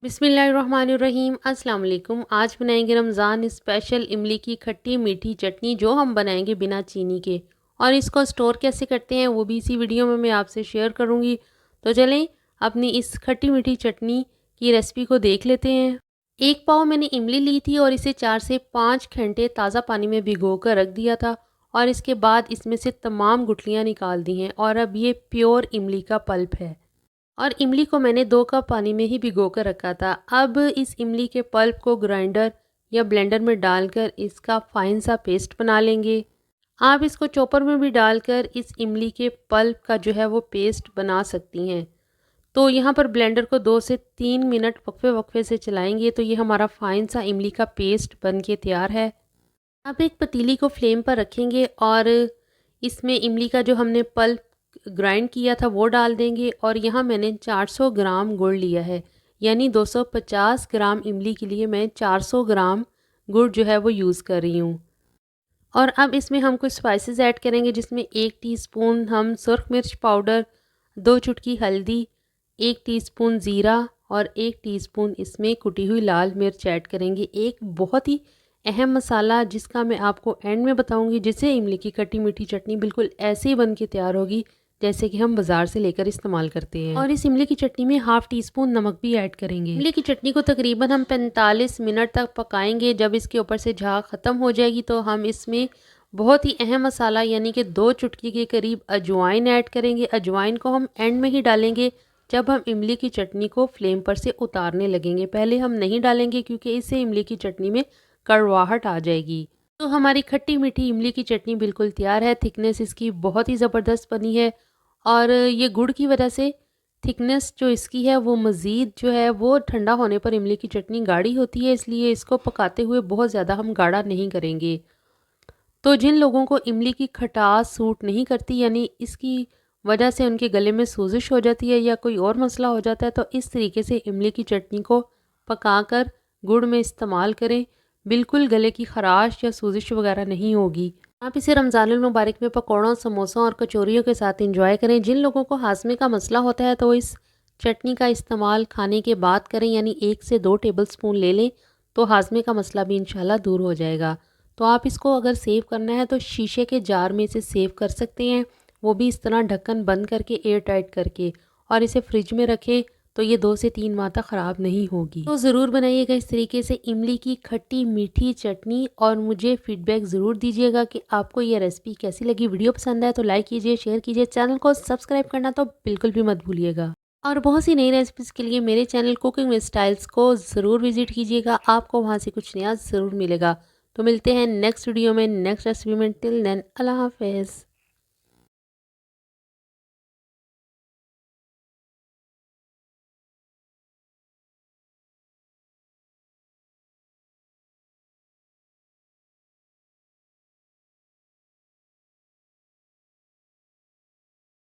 बिस्मिल्लाहिर्रहमानिर्रहीम। अस्सलाम वालेकुम। आज बनाएंगे रमज़ान स्पेशल इमली की खट्टी मीठी चटनी, जो हम बनाएंगे बिना चीनी के। और इसको स्टोर कैसे करते हैं वो भी इसी वीडियो में मैं आपसे शेयर करूंगी। तो चलें अपनी इस खट्टी मीठी चटनी की रेसिपी को देख लेते हैं। एक पाव मैंने इमली ली थी और इसे 4 से 5 घंटे ताज़ा पानी में भिगो कर रख दिया था। और इसके बाद इसमें से तमाम गुठलियाँ निकाल दी हैं और अब ये प्योर इमली का पल्प है। और इमली को मैंने 2 कप पानी में ही भिगो कर रखा था। अब इस इमली के पल्प को ग्राइंडर या ब्लेंडर में डालकर इसका फाइन सा पेस्ट बना लेंगे। आप इसको चॉपर में भी डालकर इस इमली के पल्प का जो है वो पेस्ट बना सकती हैं। तो यहाँ पर ब्लेंडर को 2 से 3 मिनट वक्फे वक्फे से चलाएंगे तो ये हमारा फाइन सा इमली का पेस्ट बन के तैयार है। अब एक पतीली को फ्लेम पर रखेंगे और इसमें इमली का जो हमने पल्प ग्राइंड किया था वो डाल देंगे। और यहाँ मैंने 400 ग्राम गुड़ लिया है, यानी 250 ग्राम इमली के लिए मैं 400 ग्राम गुड़ जो है वो यूज़ कर रही हूँ। और अब इसमें हम कुछ स्पाइसेस ऐड करेंगे, जिसमें 1 टीस्पून हम सुरख मिर्च पाउडर, 2 चुटकी हल्दी, 1 टीस्पून ज़ीरा और 1 टीस्पून इसमें कुटी हुई लाल मिर्च ऐड करेंगे। एक बहुत ही अहम मसाला जिसका मैं आपको एंड में बताऊंगी, जिससे इमली की खट्टी मीठी चटनी बिल्कुल ऐसे ही बन के तैयार होगी जैसे कि हम बाज़ार से लेकर इस्तेमाल करते हैं। और इस इमली की चटनी में हाफ़ टीस्पून नमक भी ऐड करेंगे। इमली की चटनी को तकरीबन हम 45 मिनट तक पकाएंगे। जब इसके ऊपर से झाग ख़त्म हो जाएगी तो हम इसमें बहुत ही अहम मसाला यानी कि 2 चुटकी के करीब अजवाइन ऐड करेंगे। अजवाइन को हम एंड में ही डालेंगे जब हम इमली की चटनी को फ्लेम पर से उतारने लगेंगे। पहले हम नहीं डालेंगे क्योंकि इससे इमली की चटनी में कड़वाहट आ जाएगी। तो हमारी खट्टी मीठी इमली की चटनी बिल्कुल तैयार है। थिकनेस इसकी बहुत ही ज़बरदस्त बनी है और ये गुड़ की वजह से थिकनेस जो इसकी है वो मज़ीद जो है वो ठंडा होने पर इमली की चटनी गाढ़ी होती है, इसलिए इसको पकाते हुए बहुत ज़्यादा हम गाढ़ा नहीं करेंगे। तो जिन लोगों को इमली की खटास सूट नहीं करती, यानी इसकी वजह से उनके गले में सोजिश हो जाती है या कोई और मसला हो जाता है, तो इस तरीके से इमली की चटनी को पकाकर गुड़ में इस्तेमाल करें। बिल्कुल गले की ख़राश या सोजिश वगैरह नहीं होगी। आप इसे रमज़ानुल मुबारक में पकौड़ों, समोसों और कचौरियों के साथ एंजॉय करें। जिन लोगों को हाजमे का मसला होता है तो इस चटनी का इस्तेमाल खाने के बाद करें, यानी 1 से 2 टेबलस्पून ले लें तो हाजमे का मसला भी इंशाल्लाह दूर हो जाएगा। तो आप इसको अगर सेव करना है तो शीशे के जार में इसे सेव कर सकते हैं, वो भी इस तरह ढक्कन बंद करके एयर टाइट करके, और इसे फ्रिज में रखें तो ये 2 से 3 माह तक ख़राब नहीं होगी। तो ज़रूर बनाइएगा इस तरीके से इमली की खट्टी मीठी चटनी और मुझे फ़ीडबैक ज़रूर दीजिएगा कि आपको ये रेसिपी कैसी लगी। वीडियो पसंद आए तो लाइक कीजिए, शेयर कीजिए, चैनल को सब्सक्राइब करना तो बिल्कुल भी मत भूलिएगा। और बहुत सी नई रेसिपीज़ के लिए मेरे चैनल कुकिंग में स्टाइल्स को ज़रूर विज़िट कीजिएगा, आपको वहाँ से कुछ नया ज़रूर मिलेगा। तो मिलते हैं नेक्स्ट वीडियो में नेक्स्ट रेसिपी में। टिल देन अल्लाह हाफ़िज़।